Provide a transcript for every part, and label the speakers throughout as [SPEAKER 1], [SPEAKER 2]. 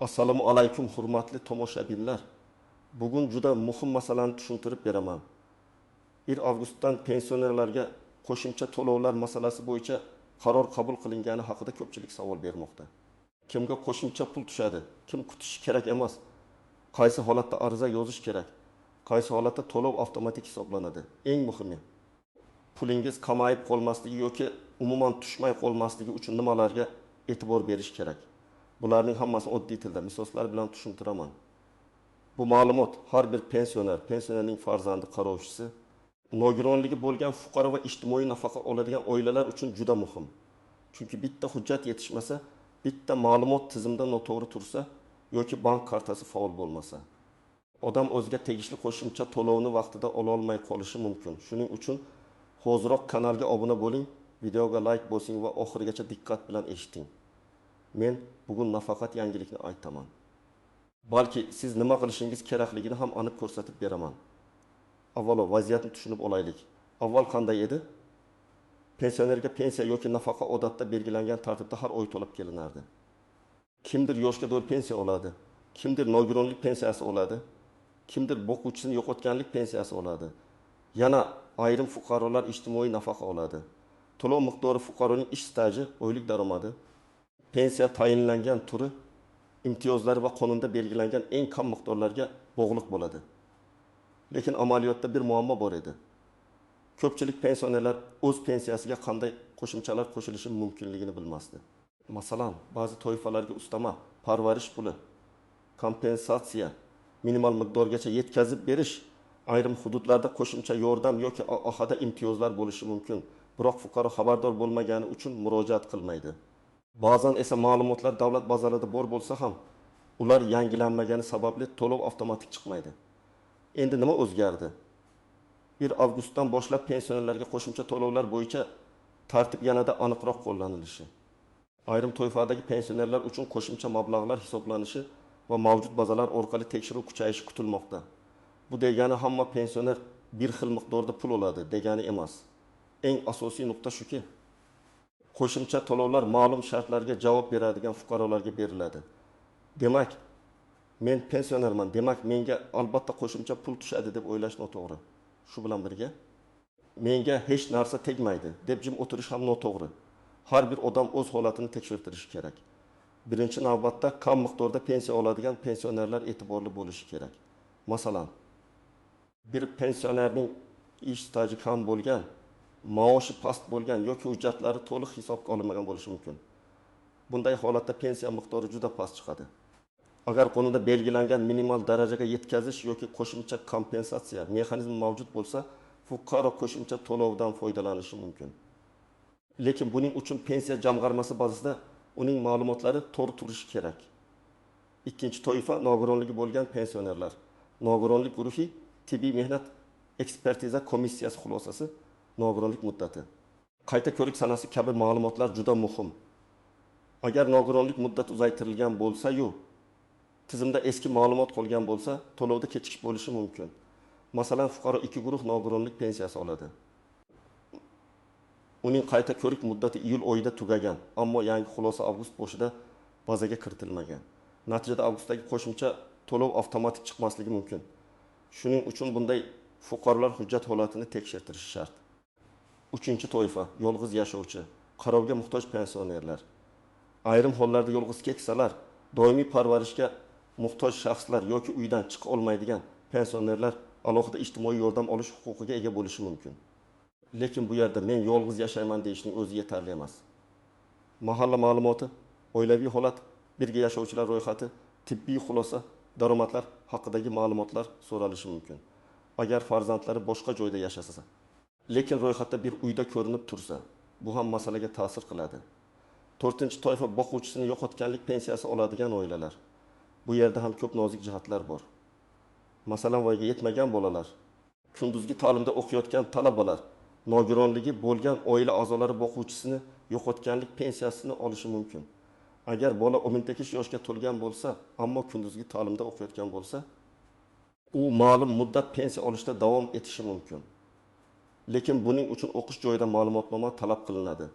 [SPEAKER 1] Assalomu alaykum hurmatli tomoshabinlar. Bugun juda muhim masalani tushuntirib beraman. 1 avgustdan pensionerlarga qo'shimcha to'lovlar masalasi bo'yicha qaror qabul qilingani haqida ko'pchilik savol bermoqda. Kimga qo'shimcha pul tushadi? Kim kutishi kerak emas? Qaysi holatda ariza yozish kerak? Qaysi holatda to'lov avtomatik hisoblanadi? Eng muhimi, pulingiz kamayib qolmasligi yoki umuman tushmay qolmasligi uchun nimalarga e'tibor berish kerak? Bularning hammasini oddiy tilda misollar bilan tushuntiraman. Bu ma'lumot har bir pensionerning farzandi qarovchisi, nogironligi bo'lgan fuqaro va ijtimoiy nafaqa oladigan oilalar uchun juda muhim. Chunki bitta hujjat yetishmasa, bitta ma'lumot tizimda noto'g'ri tursa yoki bank kartasi faol bo'lmasa, odam o'ziga tegishli qo'shimcha to'lovni vaqtida ola olmay qolishi mumkin. Shuning uchun hoziroq kanalga obuna bo'ling, videoga like bosing va oxirigacha diqqat bilan eshiting. Men bugun nafaqat yangilikni aytaman, balki siz nima qilishingiz kerakligini ham aniq ko'rsatib beraman. Avvalo vaziyatni tushunib olaylik. Avval qanday edi? Pensionerga pensiya yoki nafaqa odatda belgilangan tartibda har oy to'lab kelinardi. Kimdir yoshga do'l pensiya oladi, kimdir nogironlik pensiyasi oladi, kimdir boquvchisini yo'qotganlik pensiyasi oladi. Yana ayrim fuqarolar ijtimoiy nafaqa oladi. To'lov miqdori fuqaroning ish staji, oylik daromadi, pensiya tayinlangan turi, imtiyozlar va qonunda belgilangan eng kam miqdorlarga bog'liq bo'ladi. Lekin amaliyotda bir muammo bor edi. Ko'pchilik pensionerlar o'z pensiyasiga qanday qo'shimchalar qo'shilishi mumkinligini bilmasdi. Masalan, ba'zi toifalarga ustama, parvarish puli, kompensatsiya, minimal miqdorgacha yetkazib berish, ayrim hududlarda qo'shimcha yordam yoki AHD imtiyozlar bo'lishi mumkin. Biroq fuqaro xabardor bo'lmagani uchun murojaat qilmaydi. Ba'zan esa ma'lumotlar davlat bazalarida bor bo'lsa ham, ular yangilanmagani sababli to'lov avtomatik chiqmaydi. Endi nima o'zgardi? 1 avgustdan boshlab pensionerlarga qo'shimcha to'lovlar bo'yicha tartib yanada aniqroq qo'llanilishi, ayrim toifadagi pensionerlar uchun qo'shimcha mablag'lar hisoblanishi va mavjud bazalar orqali tekshiruv kuchayishi kutilmoqda. Bu degani hamma pensioner bir xil miqdorda pul oladi degani emas. Eng asosiy nuqta shuki, qo'shimcha to'lovlar ma'lum shartlarga javob beradigan fuqarolarga beriladi. Demak, men pensionerman, demak menga albatta qo'shimcha pul tushadi deb o'ylash noto'g'ri. Shu bilan birga, menga hech narsa tegmaydi deb jim o'tirish ham noto'g'ri. Har bir odam o'z holatini tekshirtirishi kerak. Birinchi navbatda kam miqdorda pensiya oladigan pensionerlar e'tiborli bo'lishi kerak. Masalan, bir pensionerning ish staji kam bo'lgan, maoshi past bo'lgan yoki hujjatlari to'liq hisobga olinmagan bo'lishi mumkin. Bunday holatda pensiya miqdori juda past chiqadi. Agar qonunda belgilangan minimal darajaga yetkazish yoki qo'shimcha kompensatsiya mexanizmi mavjud bo'lsa, fuqaro qo'shimcha to'lovdan foydalanishi mumkin. Lekin buning uchun pensiya jamg'armasi bazasida uning ma'lumotlari to'g'ri turishi kerak. Ikkinchi toifa nogironligi bo'lgan pensionerlar. Nogironlik guruhi tibbiy mehnat ekspertiza komissiyasi xulosasi, nogironlik muddati, qayta ko'rik sanasi kabi ma'lumotlar juda muhim. Agar nogironlik muddati uzaytirilgan bo'lsa-yu, tizimda eski ma'lumot qolgan bo'lsa, to'lovda kechikish bo'lishi mumkin. Masalan, fuqaro 2 guruh nogironlik pensiyasi oladi. Uning qayta ko'rik muddati iyul oyida tugagan, ammo yangi xulosa avgust boshida bazaga kiritilmagan. Natijada avgustdagi qo'shimcha to'lov avtomatik chiqmasligi mumkin. Shuning uchun bunday fuqarolar hujjat holatini tekshirtirishi shart. Uchinchi toifa, yolg'iz yashovchi, qarovga muhtoj pensionerlar. Ayrim hollarda yolg'iz keksalar, doimiy parvarishga muhtoj shaxslar yoki uydan chiqa olmaydigan pensionerlar alohida ijtimoiy yordam olish huquqiga ega bo'lishi mumkin. Lekin bu yerda men yolg'iz yashayman deyishning o'zi yetarli emas. Mahalla ma'lumoti, oilaviy holat, birga yashovchilar ro'yxati, tibbiy xulosa, daromadlar haqidagi ma'lumotlar so'ralishi mumkin. Agar farzandlari boshqa joyda yashasa, lekin ro'yxatda bir uyda ko'rinib tursa, bu ham masalaga ta'sir qiladi. 4-toifa boquvchisini yo'qotganlik pensiyasi oladigan oilalar. Bu yerda ham ko'p nozik jihatlar bor. Masalan, voyaga yetmagan bolalar, kunduzgi ta'limda o'qiyotgan talabalar, nogironligi bo'lgan oila a'zolari boquvchisini yo'qotganlik pensiyasini olishi mumkin. Agar bola 18 yoshga to'lgan bo'lsa, ammo kunduzgi ta'limda o'qiyotgan bo'lsa, u ma'lum muddat pensiya olishda davom etishi mumkin. Lekin buning uchun o'qish joyida ma'lumotnoma talab qilinadi.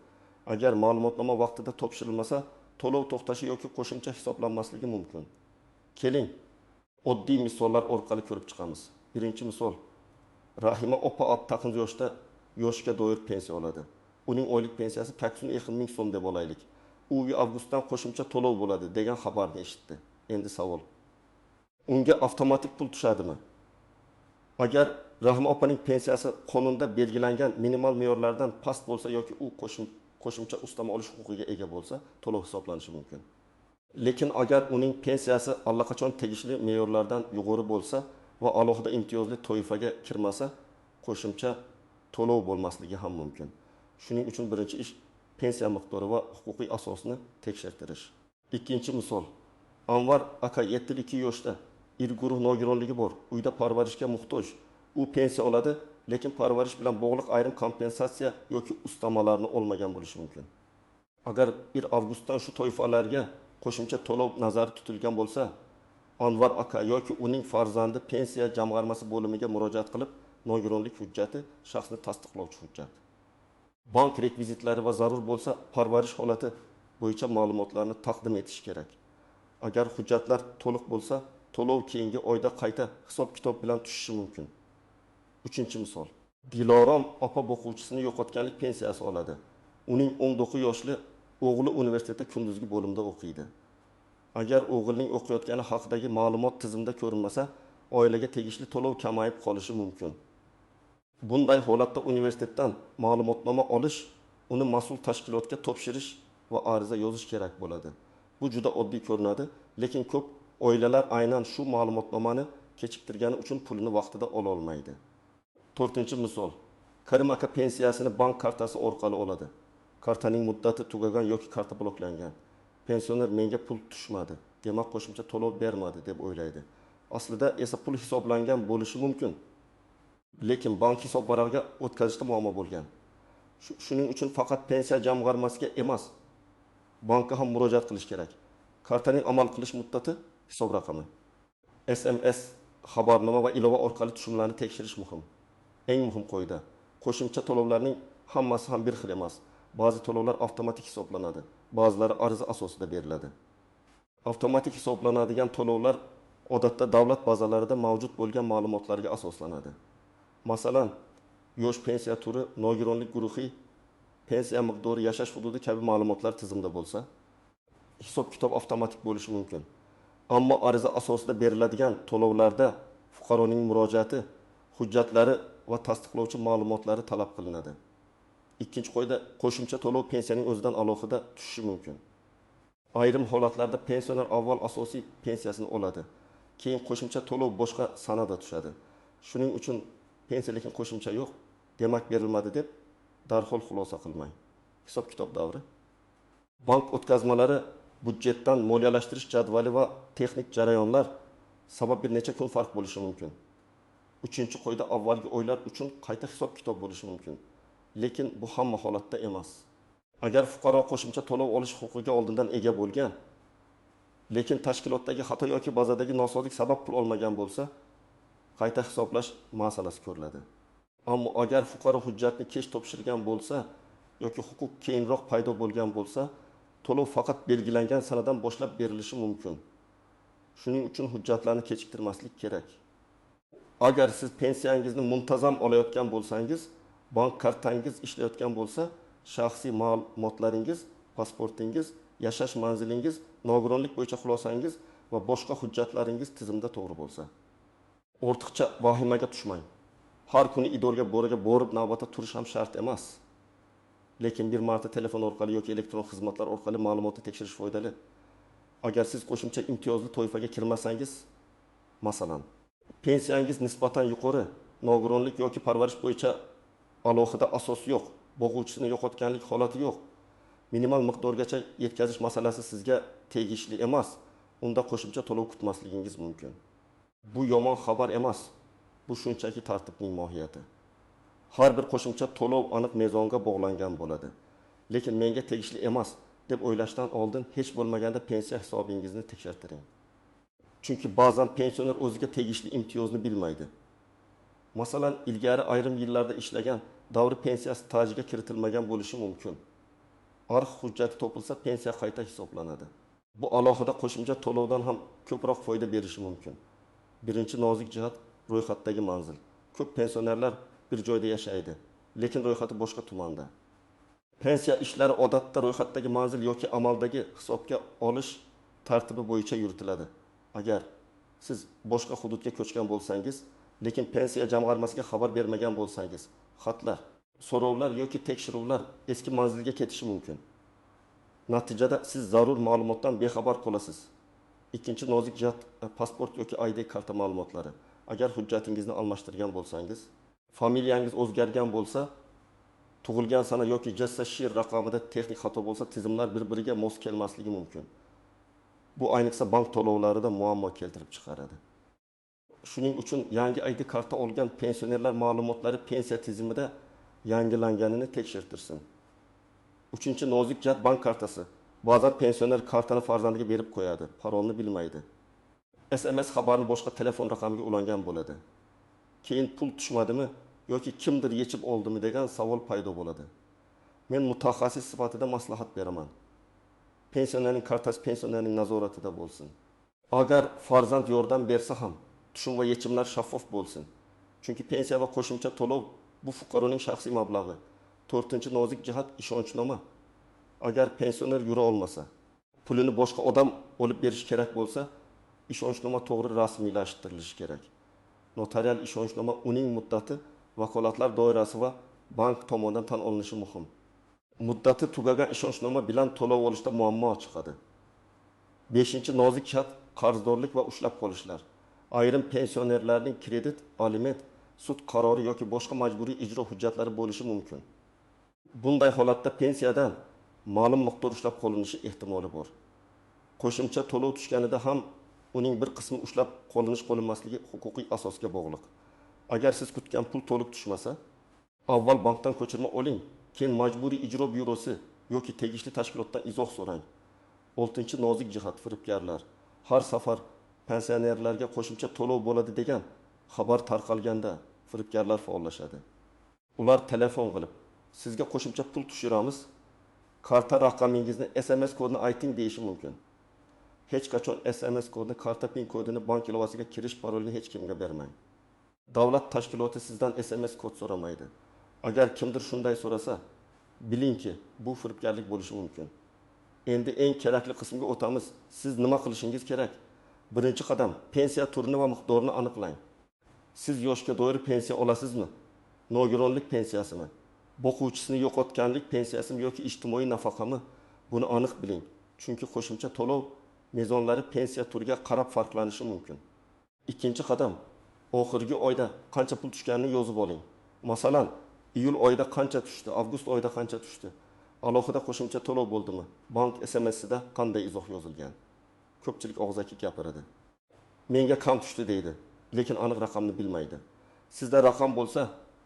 [SPEAKER 1] Agar ma'lumotnoma vaqtida topshirilmasa, to'lov to'xtashi yoki qo'shimcha hisoblanmasligi mumkin. Keling, oddiy misollar orqali ko'rib chiqamiz. Birinchi misol. Rahima opa 6 yoshda yoshga doir pensiya oladi. Uning oylik pensiyasi 820 ming so'm deb olaylik. U avgustdan qo'shimcha to'lov bo'ladi degan xabarni eshitdi. Endi savol. Unga avtomatik pul tushadimi? Agar Rahima opaning pensiyasi qonunda belgilangan minimal me'yorlardan past bo'lsa yoki u qo'shimcha ustama olish huquqiga ega bo'lsa, to'lov hisoblanishi mumkin. Lekin agar uning pensiyasi allaqachon tegishli me'yorlardan yuqori bo'lsa va alohida imtiyozli toifaga kirmasa, qo'shimcha to'lov bo'lmasligi ham mumkin. Shuning uchun birinchi ish pensiya miqdori va huquqiy asosini tekshirtirish. Ikkinchi misol. Anvar aka 72 yoshda, iri guruh nogironligi bor, uyda parvarishga muhtoj. U pensiya oladi, lekin parvarish bilan bog'liq ayrim kompensatsiya yoki ustamalarni olmagan bo'lishi mumkin. Agar 1 avgustdan shu toifalarga qo'shimcha to'lov nazarda tutilgan bo'lsa, Anvar aka yoki uning farzandi pensiya jamg'armasi bo'limiga murojaat qilib, nogironlik hujjati shaxsni tasdiqlovchi hujjat, bank rekvizitlari va zarur bo'lsa parvarish holati bo'yicha ma'lumotlarni taqdim etish kerak. Agar hujjatlar to'liq bo'lsa, to'lov keyingi oyda qayta hisob-kitob bilan tushishi mumkin. Uchinchi misol. Dilorom opa o'quvchisini yo'qotganlik pensiyasi oladi. Uning 19 yoshli o'g'li universitetda kunduzgi bo'limda o'qiydi. Agar o'g'ilning o'qiyotgani haqidagi ma'lumot tizimda ko'rinmasa, oilaga tegishli to'lov kamayib qolishi mumkin. Bunday holatda universitetdan ma'lumotnoma olish, uni mas'ul tashkilotga topshirish va ariza yozish kerak bo'ladi. Bu juda oddiy ko'rinadi, lekin ko'p oilalar aynan shu ma'lumotnomani kechiktirgani uchun pulini vaqtida ola olmaydi. To'rtinchi misol. Karim aka pensiyasini bank kartasi orqali oladi. Kartaning muddati tugagan yoki karta bloklangan. Pensioner menga pul tushmadi, demak qo'shimcha to'lov bermadi deb o'ylaydi. Aslida esa pul hisoblangan bo'lishi mumkin. Lekin bank hisobvarag'iga o'tkazishda muammo bo'lgan. Shuning uchun faqat pensiya jamg'armasiga emas, bankka ham murojaat qilish kerak. Kartaning amal qilish muddati, hisob raqami, SMS, xabarnoma va ilova orqali tushumlarni tekshirish muhim. Eng muhim qoida, qo'shimcha to'lovlarning hammasi ham bir xil emas. Ba'zi to'lovlar avtomatik hisoblanadi, ba'zilari ariza asosida beriladi. Avtomatik hisoblanadigan to'lovlar odatda davlat bazalarida mavjud bo'lgan ma'lumotlarga asoslanadi. Masalan, yosh pensiya turi, nogironlik guruhi, pensiya miqdori, yashash hududi kabi ma'lumotlar tizimda bo'lsa, hisob-kitob avtomatik bo'lishi mumkin. Ammo ariza asosida beriladigan to'lovlarda fuqaroning murojaati, hujjatlari va tasdiqlovchi ma'lumotlari talab qilinadi. Ikkinchi qoida, qo'shimcha to'lov pensiyaning o'zidan alohida tushishi mumkin. Ayrim holatlarda pensioner avval asosiy pensiyasini oladi, keyin qo'shimcha to'lov boshqa sanada tushadi. Shuning uchun pensiya lekin qo'shimcha yo'q, demak berilmadi deb darhol xulosa qilmang. Hisob-kitob davri. Bank o'tkazmalari, budjetdan moliyalashtirish jadvali va texnik jarayonlar sabab bir necha kun farq bo'lishi mumkin. Uchinchi qoida, avvalgi oylar uchun qayta hisob-kitob bo'lishi mumkin. Lekin bu hamma holatda emas. Agar fuqaro qo'shimcha to'lov olish huquqiga oldindan ega bo'lgan, lekin tashkilotdagi xato yoki bazadagi nosozlik sabab pul olmagan bo'lsa, qayta hisoblash masalasi ko'riladi. Ammo agar fuqaro hujjatni kech topshirgan bo'lsa yoki huquq keyinroq paydo bo'lgan bo'lsa, to'lov faqat belgilangan sanadan boshlab berilishi mumkin. Shuning uchun hujjatlarni kechiktirmaslik kerak. Agar siz pensiyangizni muntazam olayotgan bo'lsangiz, bank kartangiz ishlayotgan bo'lsa, shaxsiy ma'lumotlaringiz, pasportingiz, yashash manzilingiz, nogironlik bo'yicha xulosangiz va boshqa hujjatlaringiz tizimda to'g'ri bo'lsa, ortiqcha vahimaga tushmang. Har kuni idoraga borib navbatda turish ham shart emas. Lekin bir marta telefon orqali yoki elektron xizmatlar orqali ma'lumotni tekshirish foydali. Agar siz qo'shimcha imtiyozli toifaga kirmasangiz, masalan, pensiyangiz nisbatan yuqori, nogironlik yoki parvarish bo'yicha alohida asos yo'q, boquvchisini yo'qotganlik holati yo'q, minimal miqdorgacha yetkazish masalasi sizga tegishli emas, unda qo'shimcha to'lov kutmasligingiz mumkin. Bu yomon xabar emas. Bu shunchaki tartibning mohiyati. Har bir qo'shimcha to'lov aniq mezonga bog'langan bo'ladi. Lekin menga tegishli emas deb o'ylashdan oldin hech bo'lmaganda pensiya hisobingizni tekshirtiring. Chunki ba'zan pensioner o'ziga tegishli imtiyozni bilmaydi. Masalan, ilgari ayrim yillarda ishlagan davri pensiya stajiga kiritilmagan bo'lishi mumkin. arx hujjati topilsa pensiya qayta hisoblanadi. Bu alohida qo'shimcha to'lovdan ham ko'proq foyda berishi mumkin. Birinchi nozik jihat ro'yxatdagi manzil. Ko'p pensionerlar bir joyda yashaydi, lekin ro'yxati boshqa tumanda. Pensiya ishlari odatda ro'yxatdagi manzil yoki amaldagi hisobga olish tartibi bo'yicha yuritiladi. Agar siz boshqa hududga ko'chgan bo'lsangiz, lekin pensiya jamg'armasiga xabar bermagan bo'lsangiz, xatlar, so'rovlar yoki tekshiruvlar eski manzilga ketishi mumkin. Natijada siz zarur ma'lumotdan bexabar qolasiz. Ikkinchi nozik jihat pasport yoki ID karta ma'lumotlari. Agar hujjatingizni almashtirgan bo'lsangiz, familiyangiz o'zgargan bo'lsa, tug'ilgan sana yoki JSSHIR raqamida texnik xato bo'lsa, tizimlar bir-biriga mos kelmasligi mumkin. Bu ayniqsa bank to'lovlarida muammo keltirib chiqaradi. Shuning uchun yangi ID karta olgan pensionerlar ma'lumotlari pensiya tizimida yangilanganini tekshirtirsin. Uchinchi nozik jihat bank kartasi. Ba'zan pensioner kartani farzandiga berib qo'yadi, parolni bilmaydi. SMS xabarini boshqa telefon raqamiga ulangan bo'ladi. Keyin pul tushmadimi yoki kimdir yechib oldimi degan savol paydo bo'ladi. Men mutaxassis sifatida maslahat beraman. Pensionerning kartasi pensionerning nazoratida bo'lsin. Agar farzand yordam bersa ham, tushum va yechimlar shaffof bo'lsin. Chunki pensiya va qo'shimcha to'lov bu fuqaroning shaxsiy mablag'i. 4-nozik jihat ishonchnoma. Agar pensioner yura olmasa, pulini boshqa odam olib berish kerak bo'lsa, ishonchnoma to'g'ri rasmiylashtirilishi kerak. Notarial ishonchnoma uning muddati, vakolatlar doirasi va bank tomonidan tan olinishi muhim. Muddati tugagan ishonchnoma bilan to'lov olishda muammo chiqadi. 5-nozik jihat qarzdorlik va ushlab qolishlar. Ayrim pensionerlarning kredit, aliment, sud qarori yoki boshqa majburiy ijro hujjatlari bo'lishi mumkin. Bunday holatda pensiyadan ma'lum miqdor ushlab qolinishi ehtimoli bor. Qo'shimcha to'lov tushganida ham uning bir qismi ushlab qolinmasligi huquqiy asosga bog'liq. Agar siz kutgan pul to'liq tushmasa, avval bankdan ko'chirma oling, keyin majburiy ijro byurosi yoki tegishli tashkilotdan izoh so'rang. 6-nozik jihat firibgarlar. Har safar pensionerlarga qo'shimcha to'lov bo'ladi degan xabar tarqalganda firibgarlar faollashadi. Ular telefon qilib, sizga qo'shimcha pul tushiramiz, karta raqamingizni SMS kodini ayting deyishi mumkin. Hech qachon SMS kodini, karta pin kodini, bank ilovasiga kirish parolini hech kimga bermang. Davlat tashkiloti sizdan SMS kod so'ramaydi. Agar kimdir shunday so'rasa, bilingki, bu firibgarlik bo'lishi mumkin. Endi eng kerakli qismga o'tamiz. Siz nima qilishingiz kerak? Birinchi qadam, pensiya turini va miqdorini aniqlang. Siz yoshga doir pensiya olasizmi? Nogironlik pensiyasimi? Boquvchisini yo'qotganlik pensiyasimi yoki ijtimoiy nafaqami? Buni aniq biling. Chunki qo'shimcha to'lov mezonlari pensiya turiga qarab farqlanishi mumkin. Ikkinchi qadam, oxirgi oyda qancha pul tushganini yozib oling. Masalan, iyul oyida qancha tushdi, avgust oyida qancha tushdi? Alohida qo'shimcha to'lov bo'ldimi? Bank SMS-ida qanday izoh yozilgan? Ko'pchilik og'zaki gapiradi. Menga kam tushdi deydi, lekin aniq raqamni bilmaydi. Sizda raqam bo'lsa,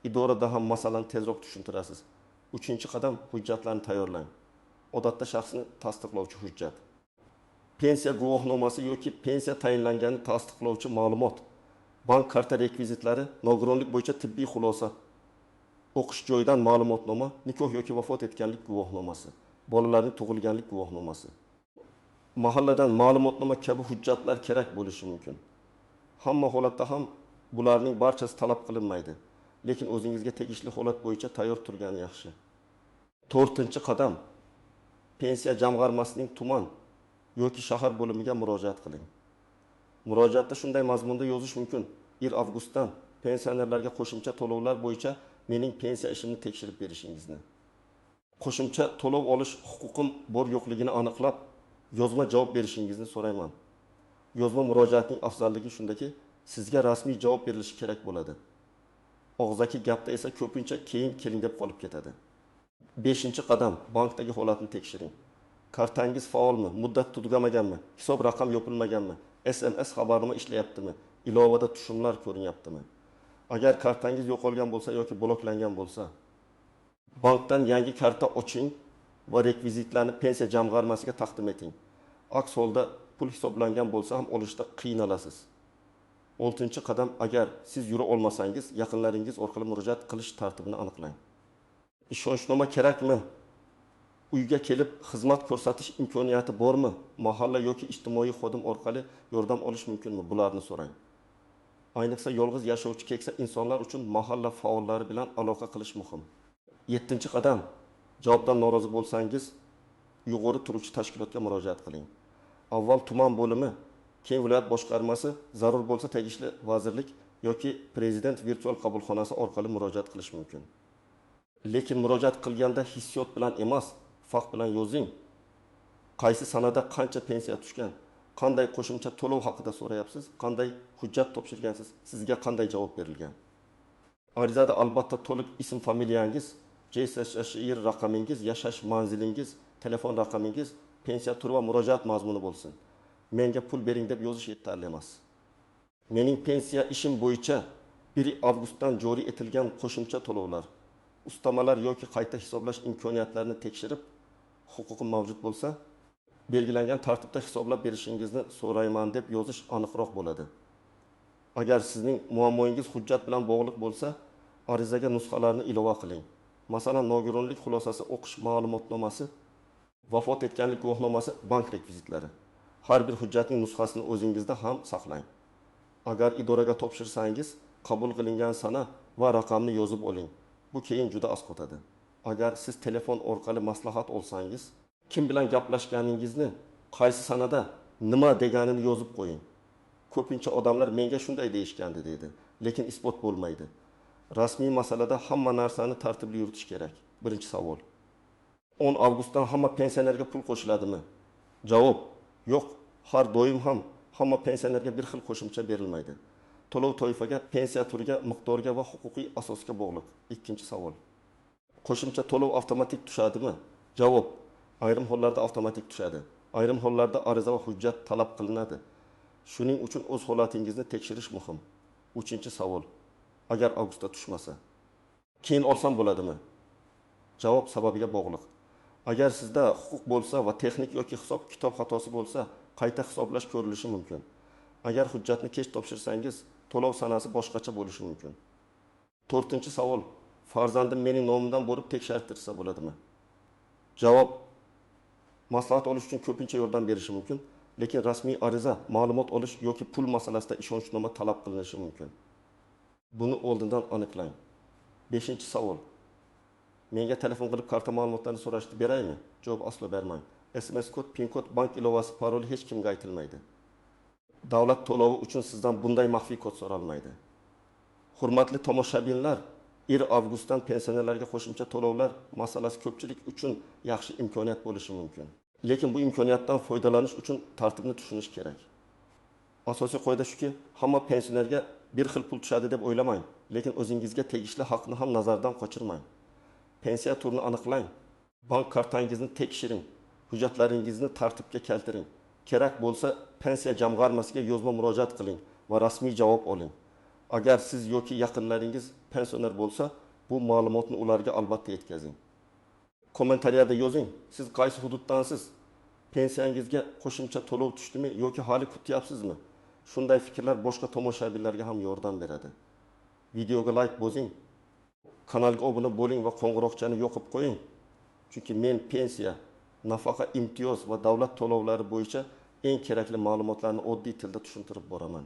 [SPEAKER 1] idorada ham masalani tezroq tushuntirasiz. 3-qadam, hujjatlarni tayyorlang. Odatda shaxsni tasdiqlovchi hujjat. Pensiya guvohnomasi yoki pensiya tayinlanganini tasdiqlovchi ma'lumot. Bank karta rekvizitlari, nogironlik bo'yicha tibbiy xulosa. O'qish joyidan ma'lumotnoma, nikoh yoki vafot etganlik guvohnomasi, bolalarning tug'ilganlik guvohnomasi. Mahalladan ma'lumotnoma kabi hujjatlar kerak bo'lishi mumkin. Hamma holatda ham bularning barchasi talab qilinmaydi, lekin o'zingizga tegishli holat bo'yicha tayyor turgani yaxshi. 4-qadam, pensiya jamg'armasining tuman yoki shahar bo'limiga murojaat qiling. Murojaatda shunday mazmunda yozish mumkin: 1-avgustdan pensionerlarga qo'shimcha to'lovlar bo'yicha mening pensiya ishimni tekshirib berishingizni. Qo'shimcha to'lov olish huquqim bor yo'qligini aniqlab, yozma javob berishingizni so'rayman. Yozma murojaatning afzalligi shundaki, sizga rasmiy javob berilishi kerak bo'ladi. Og'zaki gapda esa ko'pincha keyin keling deb qolib ketadi. 5-qadam, bankdagi holatni tekshiring. Kartangiz faolmi, muddat tugamaganmi, hisob raqam yopilmaganmi, SMS xabarnoma ishlayaptimi, ilovada tushumlar ko'rinyaptimi? Agar kartangiz yo'qolgan bo'lsa yoki bloklangan bo'lsa, bankdan yangi karta oching va rekvizitlarni pensiya jamg'armasiga taqdim eting. Aks holda pul hisoblangan bo'lsa ham olishda qiynalasiz. 6-qadam, agar siz yura olmasangiz, yaqinlaringiz orqali murojaat qilish tartibini aniqlang. Ishonchnoma kerakmi? uyga kelib xizmat ko'rsatish imkoniyati bormi? Mahalla yoki ijtimoiy xodim orqali yordam olish mumkinmi? Bularni so'rang. Ayniqsa yolg'iz yashovchi keksa insonlar uchun mahalla faollari bilan aloqa qilish muhim. 7-qadam. Javobdan norozi bo'lsangiz, yuqori turuvchi tashkilotga murojaat qiling. Avval tuman bo'limi, keyin viloyat boshqarmasi, zarur bo'lsa tegishli vazirlik yoki prezident virtual qabulxonasi orqali murojaat qilish mumkin. Lekin murojaat qilganda hissiyot bilan emas, fakt bilan yozing. Qaysi sanada qancha pensiya tushgan, qanday qo'shimcha to'lov haqida so'rayapsiz, qanday hujjat topshirgansiz, sizga qanday javob berilgan. Arizada albatta to'liq ism familiyangiz, JSHIR raqamingiz, yashash manzilingiz, telefon raqamingiz, pensiya turi va murojaat mazmuni bo'lsin. Menga pul bering deb yozish yetarli emas. Mening pensiya ishim bo'yicha 1 avgustdan joriy etilgan qo'shimcha to'lovlar, ustamalar yoki qayta hisoblash imkoniyatlarini tekshirib, huquqim mavjud bo'lsa, belgilangan tartibda hisoblab berishingizni so'rayman deb yozish aniqroq bo'ladi. Agar sizning muammoingiz hujjat bilan bog'liq bo'lsa, arizaga nusxalarni ilova qiling. Masalan, nogironlik xulosasi o'qish ma'lumotnomasi, vafot etganlik guvohnomasi, bank rekvizitlari. Har bir hujjatning nusxasini o'zingizda ham saqlang. Agar idoraga topshirsangiz, qabul qilingan sana va raqamni yozib oling. Bu keyin juda asqotadi. Agar siz telefon orqali maslahat olsangiz, kim bilan gaplashganingizni, qaysi sanada nima deganini yozib qo'ying. Ko'pincha odamlar menga shunday deyishgandi deydi, lekin isbot bo'lmaydi. Rasmiy masalada hamma narsani tartibli yuritish kerak. Birinchi savol. 10 avgustdan hamma pensionerga pul qo'shiladimi? Javob: yo'q, har doim ham hamma pensionerga bir xil qo'shimcha berilmaydi. To'lov toifaga, pensiya turiga, miqdorga va huquqiy asosga bog'liq. Ikkinchi savol. Qo'shimcha to'lov avtomatik tushadimi? Javob: ayrim hollarda avtomatik tushadi. Ayrim hollarda ariza va hujjat talab qilinadi. Shuning uchun o'z holatingizni tekshirish muhim. Uchinchi savol. Agar avgustda tushmasa, keyin olsam bo'ladimi? Javob sababiga bog'liq. Agar sizda huquq bo'lsa va texnik yoki hisob-kitob xatosi bo'lsa, qayta hisoblash ko'rilishi mumkin. Agar hujjatni kech topshirsangiz, to'lov sanasi boshqacha bo'lishi mumkin. 4-savol. Farzandim mening nomimdan borib tekshirtirsa bo'ladimi? Javob: maslahat olish uchun ko'pincha yordam berishi mumkin, lekin rasmiy ariza, ma'lumot olish yoki pul masalasida ishonchnoma talab qilinishi mumkin. Buni oldindan aniqlang. 5-savol. Menga telefon qilib karta ma'lumotlarini so'rashni beraymi? Javob: aslo bermang. SMS kod, PIN kod, bank ilovasi, parol hech kimga aytilmaydi. Davlat to'lovi uchun sizdan bunday maxfiy kod so'ralmaydi. Hurmatli tomoshabinlar, 1 avgustdan pensionerlarga qo'shimcha to'lovlar masalasi ko'pchilik uchun yaxshi imkoniyat bo'lishi mumkin. Lekin bu imkoniyatdan foydalanish uchun tartibni tushunish kerak. Asosiy qoida shuki, hamma pensionerga bir xil pul tushadi deb o'ylamang, lekin o'zingizga tegishli haqni ham nazardan qochirmang. Pensiya turini aniqlang, bank kartangizni tekshiring, hujjatlaringizni tartibga keltiring. Kerak bo'lsa, pensiya jamg'armasiga yozma murojaat qiling va rasmiy javob oling. Agar siz yoki yaqinlaringiz pensioner bo'lsa, bu ma'lumotni ularga albatta yetkazing. Kommentariyada yozing, siz qaysi hududdansiz? Pensiyangizga qo'shimcha to'lov tushdimi yoki hali kutyapsizmi? Shunday fikrlar boshqa tomoshabinlarga ham yordam beradi. Videoga like bosing, kanalga obuna bo'ling va qo'ng'iroqchani yoqib qo'ying. Chunki men pensiya, nafaqa, imtiyoz va davlat to'lovlari bo'yicha eng kerakli ma'lumotlarni oddiy tilda tushuntirib boraman.